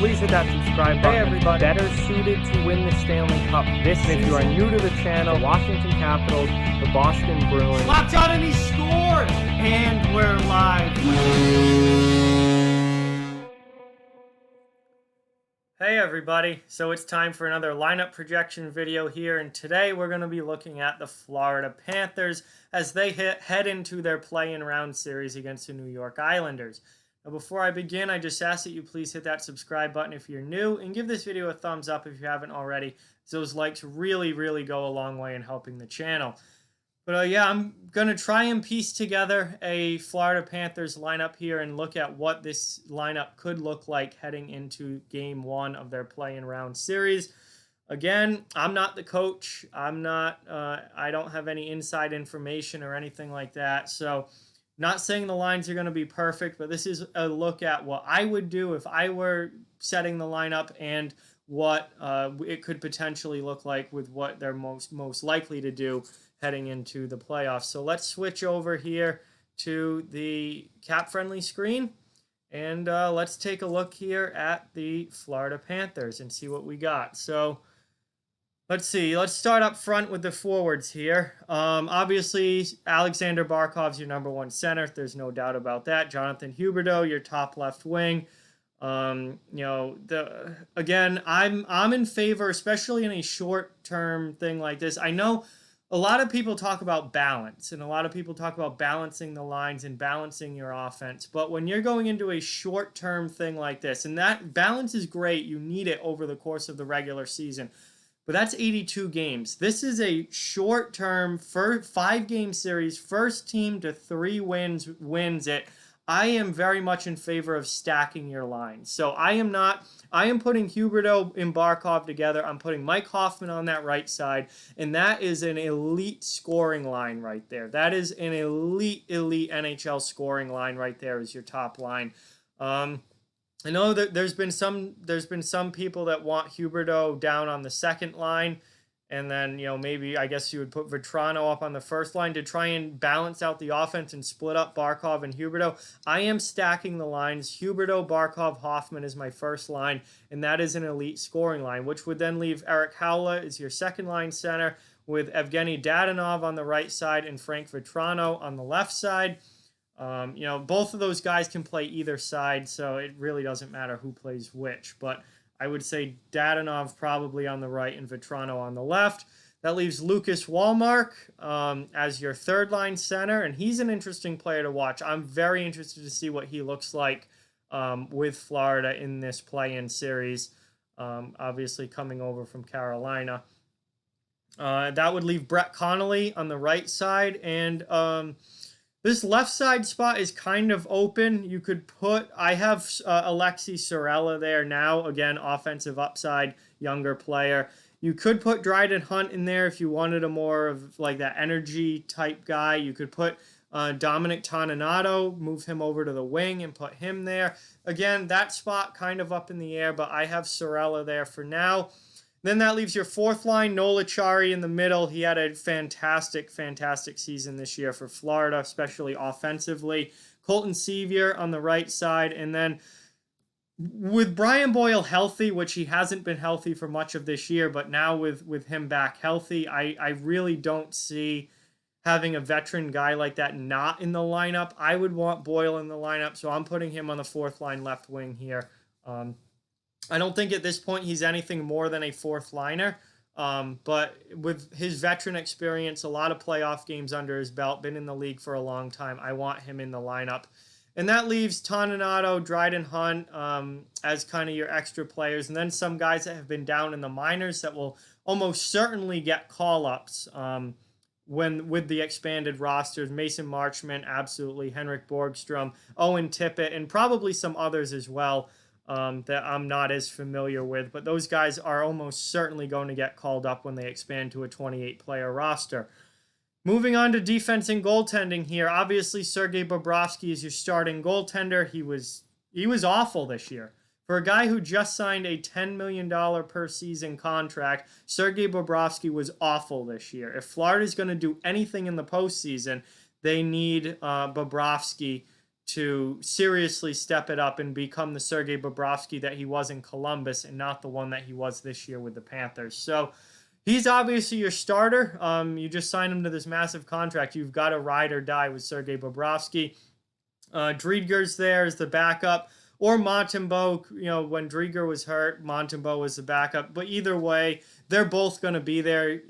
please hit that subscribe button. Hey everybody, better suited to win the Stanley Cup this season. If you are new to the channel, Washington Capitals, the Boston Bruins. Locked on and he scored! And we're live. Hey everybody, so it's time for another lineup projection video here, and today we're going to be looking at the Florida Panthers as they head into their play-in round series against the New York Islanders. Now, before I begin, I just ask that you please hit that subscribe button if you're new, and give this video a thumbs up if you haven't already, as those likes really go a long way in helping the channel. But yeah, I'm going to try and piece together a Florida Panthers lineup here and look at what this lineup could look like heading into Game 1 of their play-in round series. Again, I'm not the coach. I don't have any inside information or anything like that, so not saying the lines are going to be perfect, but this is a look at what I would do if I were setting the lineup and what it could potentially look like with what they're most likely to do heading into the playoffs. So let's switch over here to the cap-friendly screen, and let's take a look here at the Florida Panthers and see what we got. So let's see. Let's start up front with the forwards here. Obviously, Alexander Barkov's your number one center. There's no doubt about that. Jonathan Huberdeau, your top left wing. Again, I'm in favor, especially in a short-term thing like this. I know a lot of people talk about balance, and a lot of people talk about balancing the lines and balancing your offense. But when you're going into a short-term thing like this, and that balance is great, you need it over the course of the regular season. But that's 82 games. This is a short-term, 5-game series. First team to 3 wins it. I am very much in favor of stacking your lines. So I am putting Huberdeau and Barkov together. I'm putting Mike Hoffman on that right side, and that is an elite scoring line right there. That is an elite NHL scoring line right there is your top line. I know that there's been some people that want Huberdeau down on the second line, and then, maybe I guess you would put Vetrano up on the first line to try and balance out the offense and split up Barkov and Huberdeau. I am stacking the lines. Huberdeau, Barkov, Hoffman is my first line, and that is an elite scoring line, which would then leave Eric Howla as your second line center with Evgeny Dadonov on the right side and Frank Vetrano on the left side. Both of those guys can play either side, so it really doesn't matter who plays which. But I would say Dadonov probably on the right and Vetrano on the left. That leaves Lucas Wallmark as your third-line center, and he's an interesting player to watch. I'm very interested to see what he looks like with Florida in this play-in series, obviously coming over from Carolina. That would leave Brett Connolly on the right side, and this left side spot is kind of open. You could I have Alexi Sorella there now. Again, offensive upside, younger player. You could put Dryden Hunt in there if you wanted a more of like that energy type guy. You could put Dominic Toninato, move him over to the wing and put him there. Again, that spot kind of up in the air, but I have Sorella there for now. Then that leaves your fourth line, Noel Acciari in the middle. He had a fantastic season this year for Florida, especially offensively. Colton Sevier on the right side. And then with Brian Boyle healthy, which he hasn't been healthy for much of this year, but now with him back healthy, I really don't see having a veteran guy like that not in the lineup. I would want Boyle in the lineup, so I'm putting him on the fourth line left wing here. I don't think at this point he's anything more than a fourth liner, but with his veteran experience, a lot of playoff games under his belt, been in the league for a long time, I want him in the lineup. And that leaves Toninato, Dryden Hunt as kind of your extra players, and then some guys that have been down in the minors that will almost certainly get call-ups with the expanded rosters. Mason Marchment, absolutely, Henrik Borgstrom, Owen Tippett, and probably some others as well. That I'm not as familiar with, but those guys are almost certainly going to get called up when they expand to a 28-player roster. Moving on to defense and goaltending here, obviously Sergei Bobrovsky is your starting goaltender. He was awful this year. For a guy who just signed a $10 million per season contract, Sergei Bobrovsky was awful this year. If Florida's going to do anything in the postseason, they need Bobrovsky to seriously step it up and become the Sergei Bobrovsky that he was in Columbus and not the one that he was this year with the Panthers. So he's obviously your starter. You just signed him to this massive contract. You've got to ride or die with Sergei Bobrovsky. Driedger's there as the backup, or Montembeault. You know, when Driedger was hurt, Montembeault was the backup. But either way, they're both going to be there.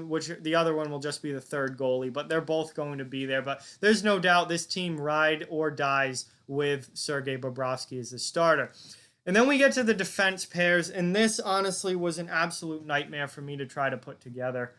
Which the other one will just be the third goalie, but they're both going to be there. But there's no doubt this team ride or dies with Sergei Bobrovsky as the starter. And then we get to the defense pairs, and this honestly was an absolute nightmare for me to try to put together.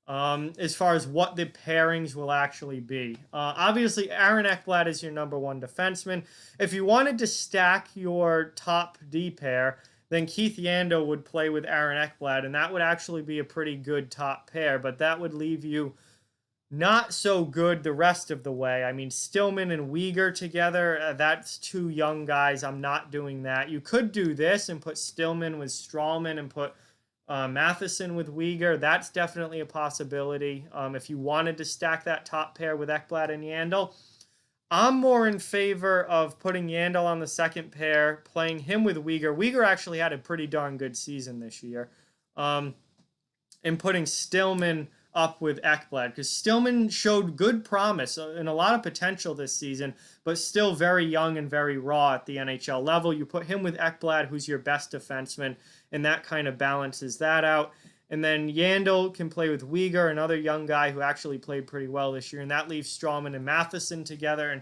As far as what the pairings will actually be. Obviously, Aaron Ekblad is your number one defenseman. If you wanted to stack your top D pair, then Keith Yandle would play with Aaron Ekblad, and that would actually be a pretty good top pair, but that would leave you not so good the rest of the way. I mean, Stillman and Weegar together, that's two young guys. I'm not doing that. You could do this and put Stillman with Stralman and put Matheson with Weegar. That's definitely a possibility if you wanted to stack that top pair with Ekblad and Yandle. I'm more in favor of putting Yandle on the second pair, playing him with Weegar. Weegar actually had a pretty darn good season this year. And putting Stillman up with Ekblad, because Stillman showed good promise and a lot of potential this season, but still very young and very raw at the NHL level. You put him with Ekblad, who's your best defenseman, and that kind of balances that out. And then Yandle can play with Weegar, another young guy who actually played pretty well this year, and that leaves Stralman and Matheson together. And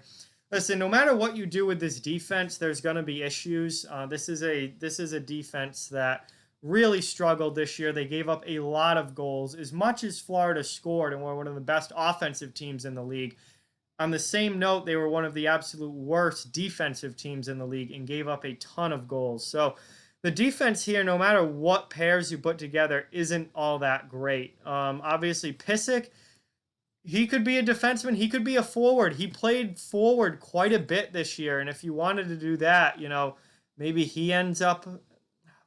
listen, no matter what you do with this defense, there's going to be issues. This is a defense that really struggled this year. They gave up a lot of goals. As much as Florida scored and were one of the best offensive teams in the league, on the same note, they were one of the absolute worst defensive teams in the league and gave up a ton of goals. So the defense here, no matter what pairs you put together, isn't all that great. Obviously, Pysyk, he could be a defenseman. He could be a forward. He played forward quite a bit this year. And if you wanted to do that, you know, maybe he ends up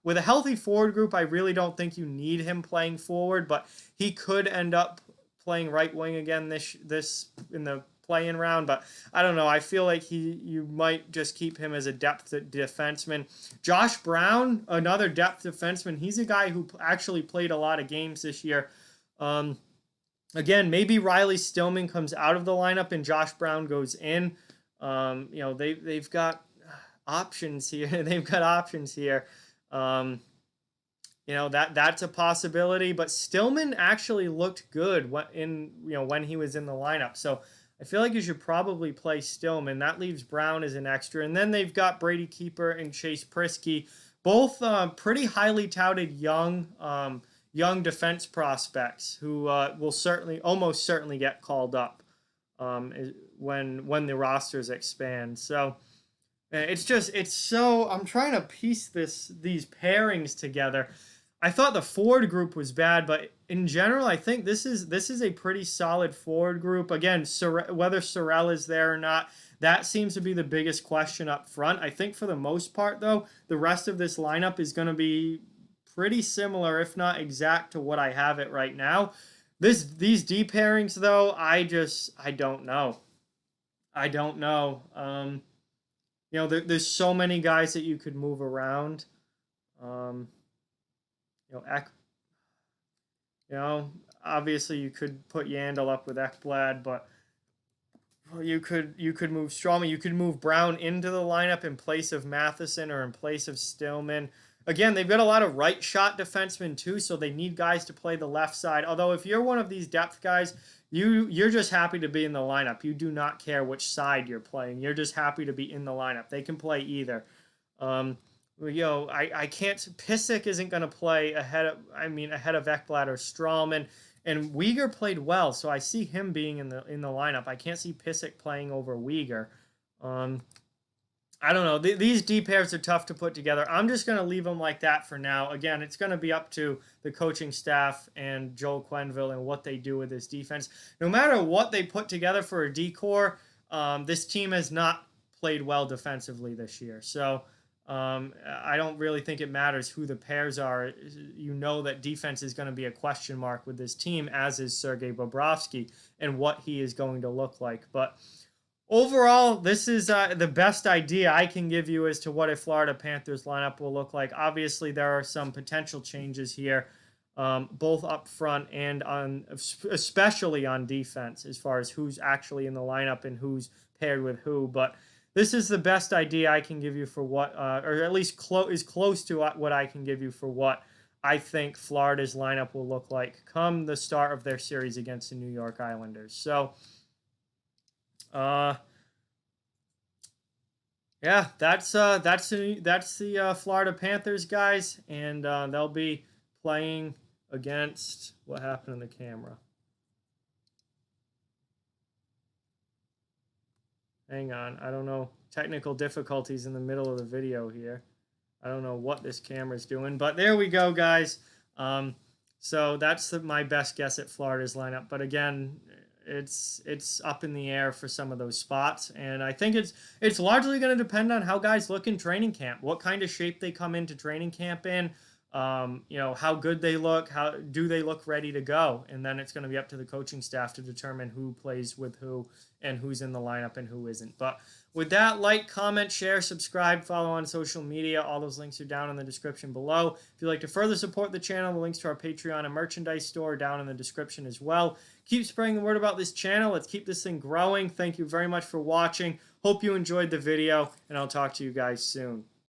with a healthy forward group. I really don't think you need him playing forward, but he could end up playing right wing again this in the play-in round. But I don't know. I feel like you might just keep him as a depth defenseman. Josh Brown, another depth defenseman. He's a guy who actually played a lot of games this year. Again, maybe Riley Stillman comes out of the lineup and Josh Brown goes in. You know, they've got options here. They've got options here. You know, that's a possibility, but Stillman actually looked good when he was in the lineup. So I feel like you should probably play Stillman. That leaves Brown as an extra. And then they've got Brady Keeper and Chase Prisky, both pretty highly touted young defense prospects who will almost certainly get called up when the rosters expand. So it's so, I'm trying to piece these pairings together. I thought the forward group was bad, but in general, I think this is a pretty solid forward group. Again, whether Sorel is there or not, that seems to be the biggest question up front. I think for the most part, though, the rest of this lineup is going to be pretty similar, if not exact, to what I have it right now. These D pairings, though, I don't know. I don't know. You know, there's so many guys that you could move around. Obviously you could put Yandle up with Ekblad, but you could move Stralman. You could move Brown into the lineup in place of Matheson or in place of Stillman. Again, they've got a lot of right shot defensemen too, so they need guys to play the left side. Although if you're one of these depth guys, you're just happy to be in the lineup. You do not care which side you're playing. You're just happy to be in the lineup. They can play either. I can't. Pysyk isn't going to play ahead of Ekblad or Stralman, and Weegar played well, so I see him being in the lineup. I can't see Pysyk playing over Weegar. I don't know. These D pairs are tough to put together. I'm just going to leave them like that for now. Again, it's going to be up to the coaching staff and Joel Quenneville and what they do with this defense. No matter what they put together for a D-core, this team has not played well defensively this year. So I don't really think it matters who the pairs are. You know that defense is going to be a question mark with this team, as is Sergei Bobrovsky and what he is going to look like. But Overall, this is the best idea I can give you as to what a Florida Panthers lineup will look like. Obviously, there are some potential changes here, both up front and especially on defense, as far as who's actually in the lineup and who's paired with who. But this is the best idea I can give you for what, or at least is close to what I can give you for what I think Florida's lineup will look like come the start of their series against the New York Islanders. So, yeah, that's the Florida Panthers, guys, and they'll be playing against, what happened in the camera? Hang on, I don't know, technical difficulties in the middle of the video here. I don't know what this camera's doing, but there we go, guys. So that's my best guess at Florida's lineup. But again, it's up in the air for some of those spots, and I think it's largely going to depend on how guys look in training camp, what kind of shape they come into training camp in. You know, how good they look, how do they look ready to go, and then it's going to be up to the coaching staff to determine who plays with who and who's in the lineup and who isn't. But with that, like, comment, share, subscribe, follow on social media. All those links are down in the description below. If you'd like to further support the channel, the links to our Patreon and merchandise store are down in the description as well. Keep spreading the word about this channel. Let's keep this thing growing. Thank you very much for watching. Hope you enjoyed the video, and I'll talk to you guys soon.